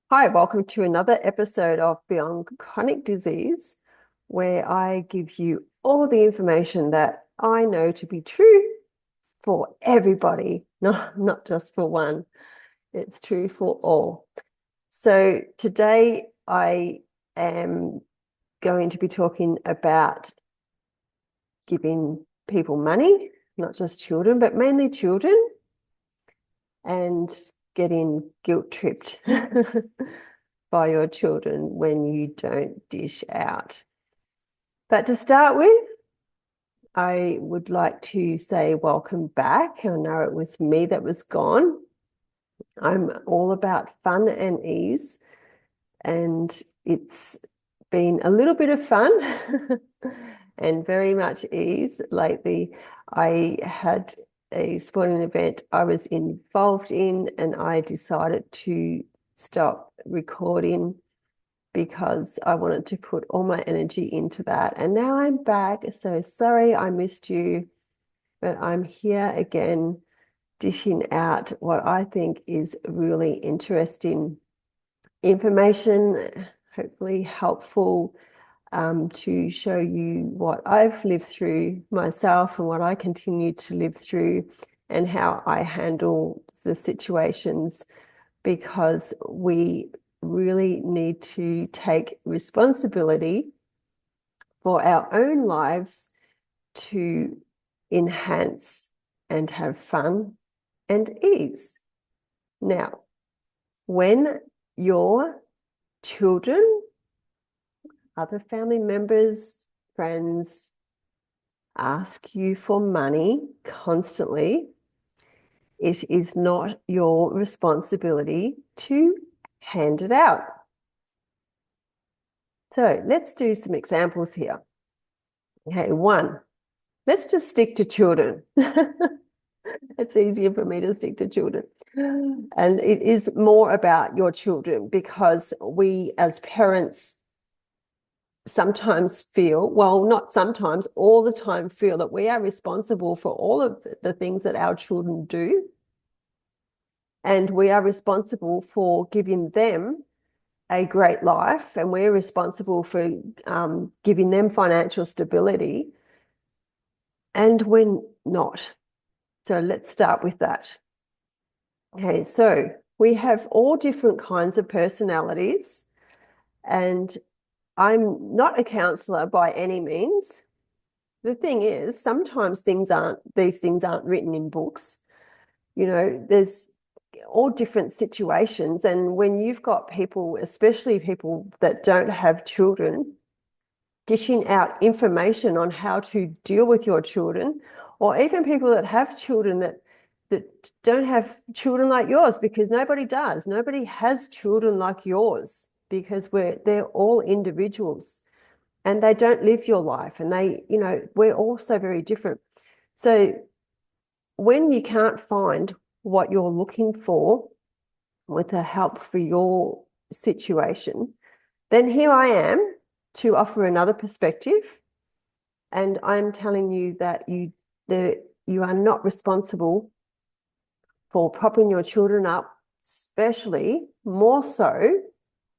Hi, welcome to another episode of Beyond Chronic Disease, where I give you all the information that I know to be true for everybody, not just for one. It's true for all. So today I am going to be talking about giving people money, not just children, but mainly children, and getting guilt tripped by your children when you don't dish out. But to start with, I would like to say welcome back. I know it was me that was gone. I'm all about fun and ease, and it's been a little bit of fun and very much ease lately. I had a sporting event I was involved in, and I decided to stop recording because I wanted to put all my energy into that. And now I'm back. So sorry I missed you, but I'm here again, dishing out what I think is really interesting information, hopefully helpful, to show you what I've lived through myself and what I continue to live through and how I handle the situations, because we really need to take responsibility for our own lives to enhance and have fun and ease. Now, when your children, other family members, friends ask you for money constantly, it is not your responsibility to hand it out. So let's do some examples here. Okay, one, let's just stick to children. It's easier for me to stick to children. And it is more about your children, because we as parents sometimes feel, well, not sometimes, all the time feel that we are responsible for all of the things that our children do. And we are responsible for giving them a great life, and we're responsible for giving them financial stability, and we're not. So let's start with that. Okay, so we have all different kinds of personalities, and I'm not a counselor by any means. The thing is, sometimes these things aren't written in books. There's all different situations. And when you've got people, especially people that don't have children, dishing out information on how to deal with your children, or even people that have children that don't have children like yours, because nobody does. Nobody has children like yours, because they're all individuals and they don't live your life, and we're all so very different. So when you can't find what you're looking for with the help for your situation, then here I am to offer another perspective. And I'm telling you that you are not responsible for propping your children up, especially more so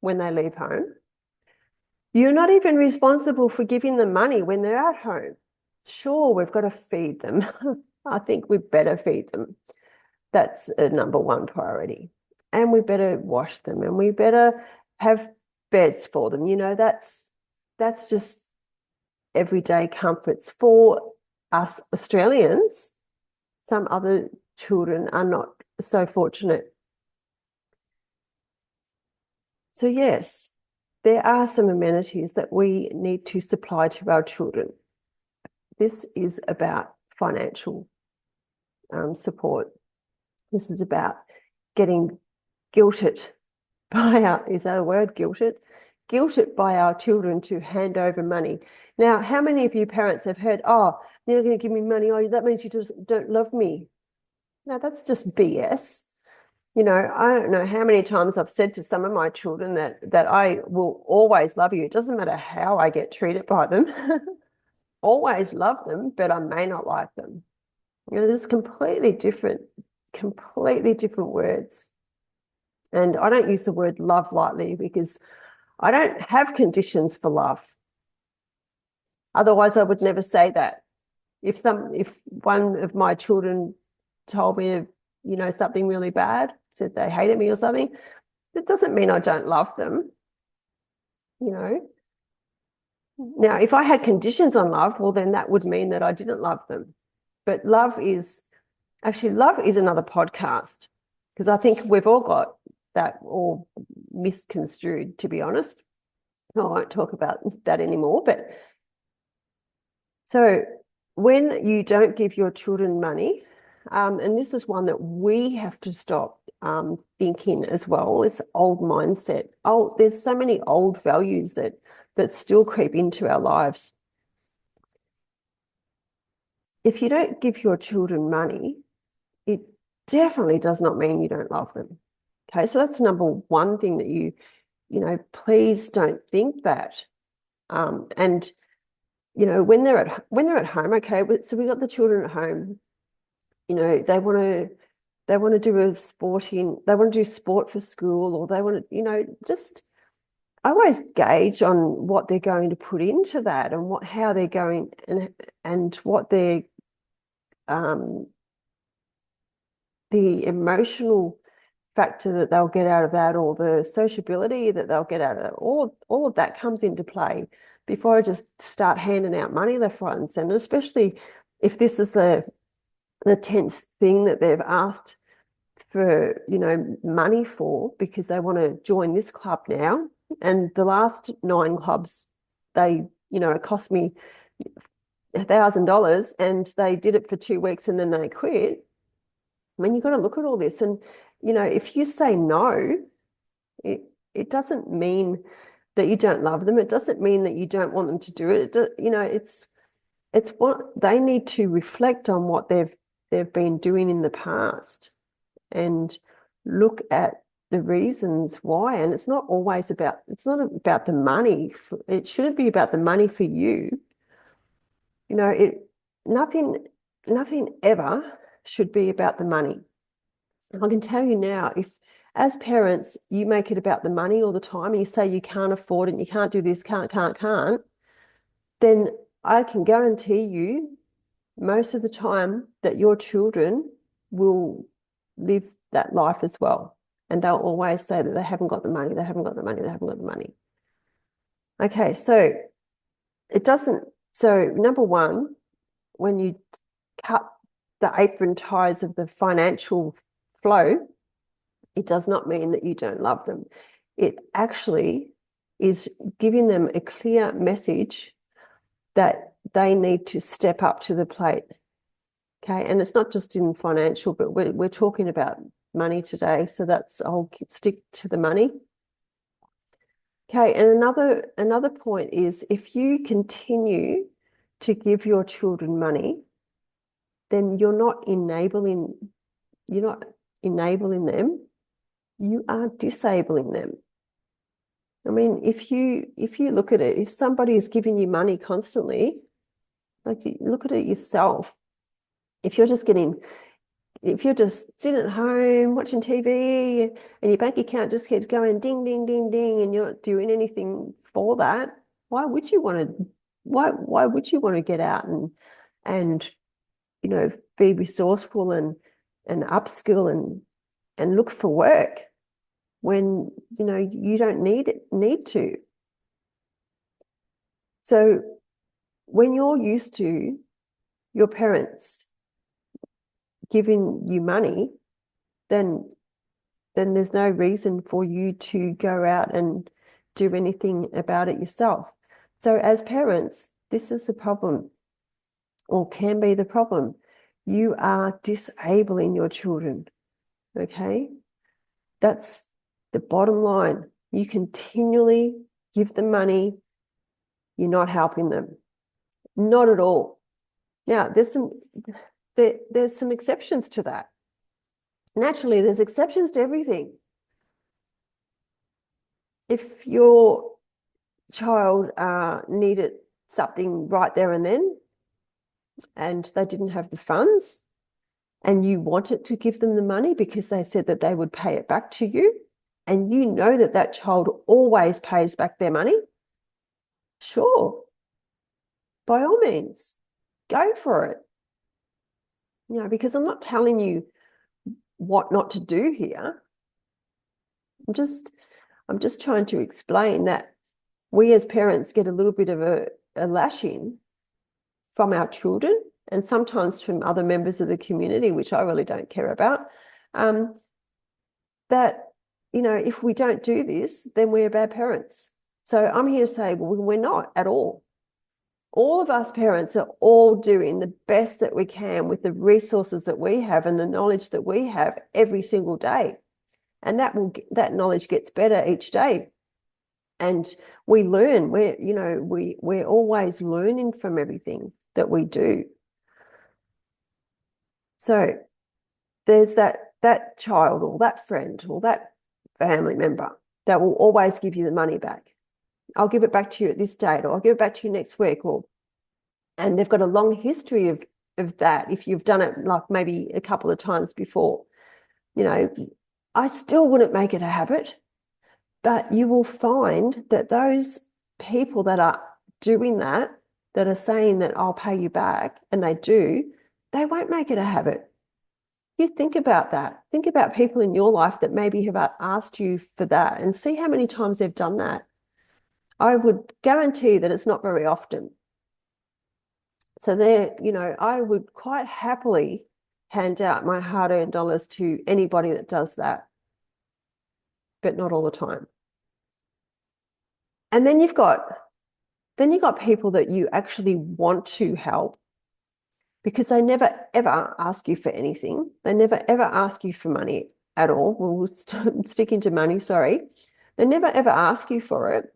when they leave home. You're not even responsible for giving them money when they're at home. Sure, we've got to feed them. I think we better feed them. That's a number one priority. And we better wash them, and we better have beds for them. That's just everyday comforts. For us Australians, some other children are not so fortunate. So yes, there are some amenities that we need to supply to our children. This is about financial support. This is about getting guilted by is that a word, guilted? Guilted by our children to hand over money. Now, how many of you parents have heard, oh, you're not going to give me money, oh, that means you just don't love me? No, that's just BS. I don't know how many times I've said to some of my children that I will always love you. It doesn't matter how I get treated by them. Always love them, but I may not like them. There's completely different words. And I don't use the word love lightly because I don't have conditions for love. Otherwise, I would never say that. If one of my children told me, something really bad, said they hated me or something, that doesn't mean I don't love them, you know. Now, if I had conditions on love, well, then that would mean that I didn't love them. But love is another podcast, because I think we've all got that all misconstrued, to be honest. I won't talk about that anymore. But so when you don't give your children money, and this is one that we have to stop thinking as well, is old mindset. Oh, there's so many old values that still creep into our lives. If you don't give your children money, it definitely does not mean you don't love them. Okay, so that's number one thing that please don't think that. And when they're at home, okay, so we got the children at home, they want to do they want to do sport for school, or they want to, just I always gauge on what they're going to put into that, and how they're going, and what their the emotional factor that they'll get out of that, or the sociability that they'll get out of that. All of that comes into play before I just start handing out money left, right, and center, especially if this is the 10th thing that they've asked for, money for, because they want to join this club now. And the last 9 clubs, it cost me $1,000, and they did it for 2 weeks and then they quit. I mean, you've got to look at all this. And, if you say no, it doesn't mean that you don't love them. It doesn't mean that you don't want them to do it. It's what they need to reflect on, what they've been doing in the past, and look at the reasons why. And it's not about the money. It shouldn't be about the money for you. Nothing ever should be about the money. I can tell you now, if as parents you make it about the money all the time, and you say you can't afford it, and you can't do this, can't, then I can guarantee you most of the time that your children will live that life as well. And they'll always say that they haven't got the money, they haven't got the money, they haven't got the money. Okay, so number one, when you cut the apron ties of the financial flow, it does not mean that you don't love them. It actually is giving them a clear message that they need to step up to the plate. Okay, and it's not just in financial, but we're talking about money today, so I'll stick to the money. Okay, and another point is, if you continue to give your children money, then you're not enabling them, you are disabling them. I mean, if you look at it, if somebody is giving you money constantly, like, you look at it yourself. If you're just sitting at home watching TV, and your bank account just keeps going ding, ding, ding, ding, and you're not doing anything for that, why would you want to get out and be resourceful and upskill and look for work when you don't need to? So when you're used to your parents giving you money, then there's no reason for you to go out and do anything about it yourself. So as parents, this is the problem, or can be the problem. You are disabling your children, okay? That's the bottom line. You continually give them money, you're not helping them. Not at all. Now, there's some exceptions to that. Naturally, there's exceptions to everything. If your child needed something right there and then, and they didn't have the funds, and you wanted to give them the money because they said that they would pay it back to you, and you know that that child always pays back their money, sure, by all means, go for it. You know, because I'm not telling you what not to do here. I'm just trying to explain that we as parents get a little bit of a lashing from our children and sometimes from other members of the community, which I really don't care about, that, you know, if we don't do this, then we're bad parents. So I'm here to say, well, we're not at all. All of us parents are all doing the best that we can with the resources that we have and the knowledge that we have every single day. And that knowledge gets better each day. And we learn. We're always learning from everything that we do. So there's that child or that friend or that family member that will always give you the money back. I'll give it back to you at this date, or I'll give it back to you next week, and they've got a long history of that. If you've done it like maybe a couple of times before, you know, I still wouldn't make it a habit, but you will find that those people that are doing that are saying that I'll pay you back, and they won't make it a habit. You think about that. Think about people in your life that maybe have asked you for that and see how many times they've done that. I would guarantee that it's not very often. So I would quite happily hand out my hard-earned dollars to anybody that does that, but not all the time. And then you've got people that you actually want to help because they never ever ask you for anything. They never ever ask you for money at all. We'll stick into money, sorry. They never ever ask you for it.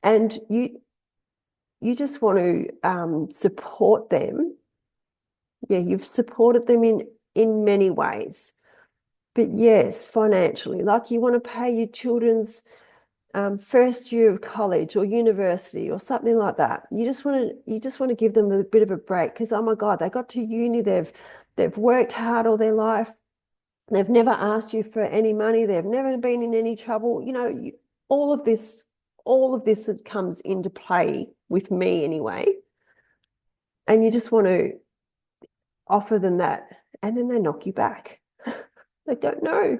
And you just want to support them. Yeah, you've supported them in many ways. But yes, financially, like you want to pay your children's first year of college or university or something like that. You just want to give them a bit of a break because, oh my God, they got to uni, they've worked hard all their life. They've never asked you for any money. They've never been in any trouble. You know, all of this comes into play with me anyway. And you just want to offer them that, and then they knock you back. They don't know.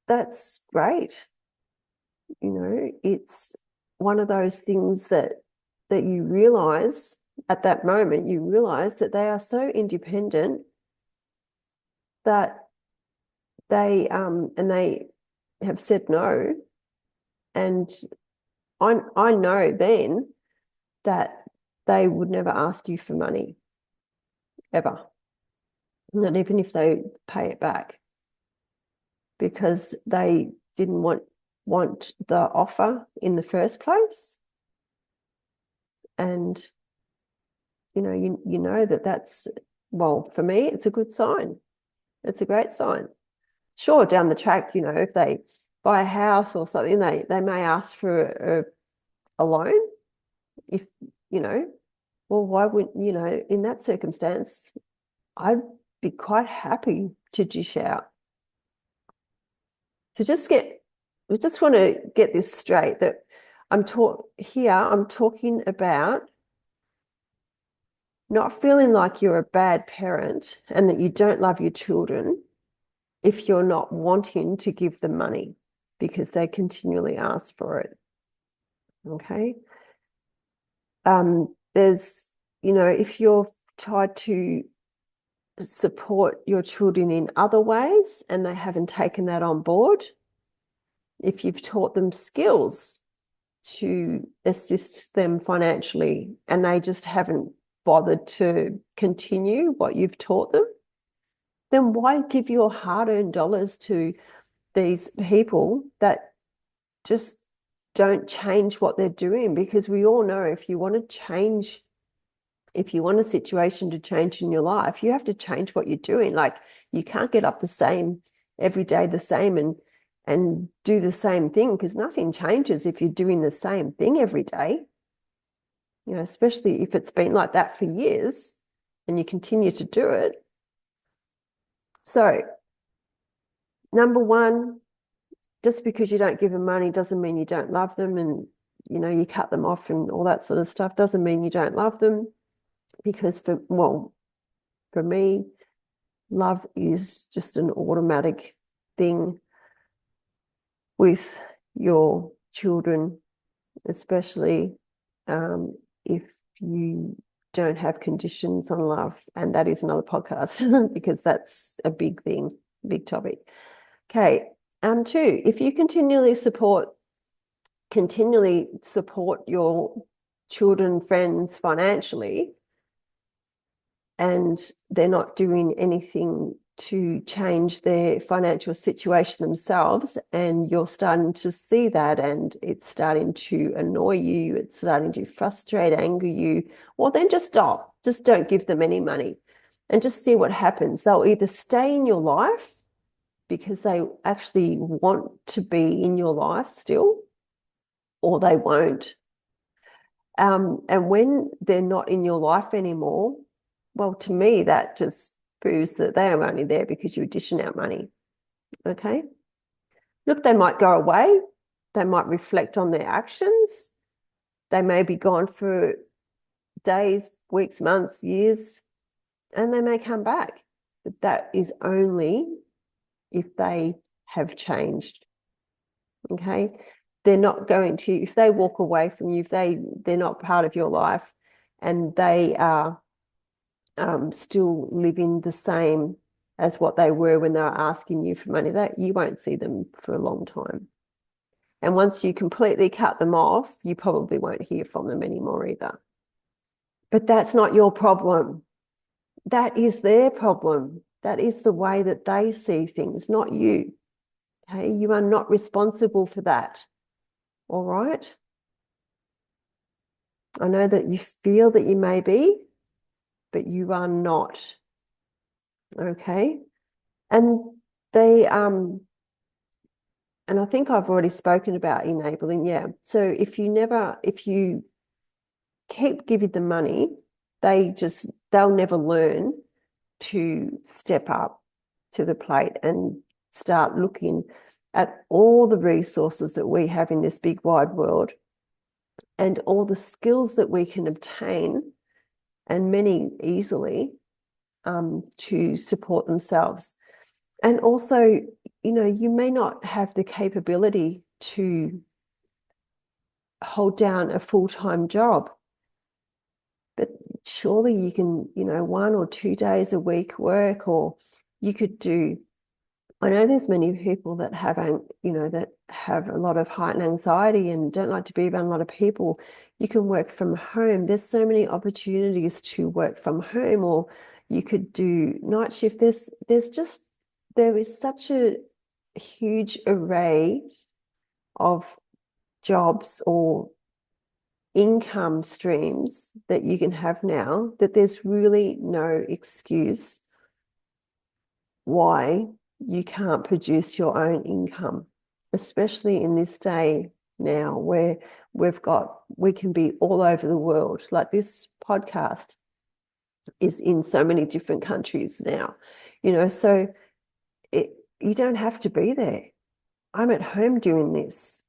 That's great. You know, it's one of those things that you realize at that moment, you realize that they are so independent that they have said no. And I know then that they would never ask you for money, ever. Not even if they pay it back. Because they didn't want the offer in the first place. And you know that's, well, for me, it's a good sign. It's a great sign. Sure, down the track, you know, if they buy a house or something, they may ask for a loan. If, you know, well, why wouldn't, you know, in that circumstance, I'd be quite happy to dish out. So we just want to get this straight that I'm talking about not feeling like you're a bad parent and that you don't love your children if you're not wanting to give them money because they continually ask for it. Okay. There's, you know, if you've tried to support your children in other ways and they haven't taken that on board, if you've taught them skills to assist them financially and they just haven't bothered to continue what you've taught them, then why give your hard-earned dollars to these people that just don't change what they're doing? Because we all know if you want a situation to change in your life, you have to change what you're doing. Like you can't get up the same every day, the same and do the same thing, because nothing changes if you're doing the same thing every day. You know, especially if it's been like that for years and you continue to do it. So number one, just because you don't give them money doesn't mean you don't love them, and you cut them off and all that sort of stuff doesn't mean you don't love them. Because for me, love is just an automatic thing with your children, especially if you don't have conditions on love. And that is another podcast because that's a big thing, big topic. Okay. Two, if you continually support your children, friends financially, and they're not doing anything to change their financial situation themselves, and you're starting to see that, and it's starting to annoy you, it's starting to frustrate, anger you, well, then just stop. Just don't give them any money and just see what happens. They'll either stay in your life because they actually want to be in your life still, or they won't. And when they're not in your life anymore, well, to me, that just proves that they are only there because you're dishing out money. Okay. Look, they might go away. They might reflect on their actions. They may be gone for days, weeks, months, years, and they may come back. But that is only if they have changed. Okay. They're not going to, if they walk away from you, if they're not part of your life and they are still living the same as what they were when they were asking you for money, that you won't see them for a long time. And once you completely cut them off, you probably won't hear from them anymore either. But that's not your problem. That is their problem. That is the way that they see things, not you. Okay, you are not responsible for that. All right. I know that you feel that you may be, but you are not. Okay. And they and I think I've already spoken about enabling. Yeah. So if you keep giving them money, they'll never learn to step up to the plate and start looking at all the resources that we have in this big wide world and all the skills that we can obtain, and many easily, to support themselves. And also, you may not have the capability to hold down a full-time job, but surely you can, 1 or 2 days a week work, or you could do, I know there's many people that have a lot of heightened anxiety and don't like to be around a lot of people. You can work from home. There's so many opportunities to work from home, or you could do night shift. There is such a huge array of jobs or income streams that you can have now that there's really no excuse why you can't produce your own income, especially in this day now where we can be all over the world. Like this podcast is in so many different countries now, so you don't have to be there. I'm at home doing this.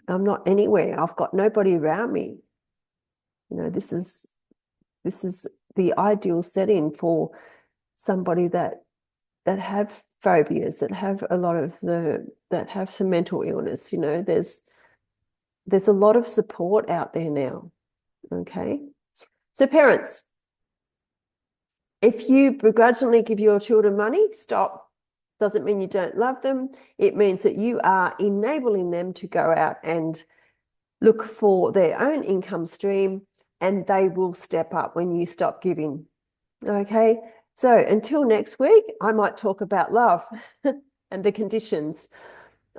I'm not anywhere. I've got nobody around me. This is the ideal setting for somebody that have phobias, that have some mental illness. There's a lot of support out there now. Okay. So parents, if you begrudgingly give your children money, stop. Doesn't mean you don't love them. It means that you are enabling them to go out and look for their own income stream, and they will step up when you stop giving. Okay. So until next week, I might talk about love and the conditions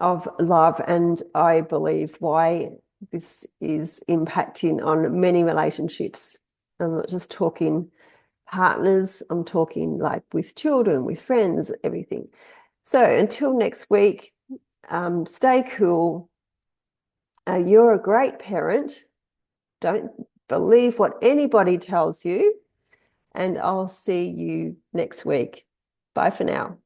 of love, and I believe why this is impacting on many relationships. I'm not just talking partners, I'm talking like with children, with friends, everything. So until next week, stay cool. You're a great parent. Don't believe what anybody tells you. And I'll see you next week. Bye for now.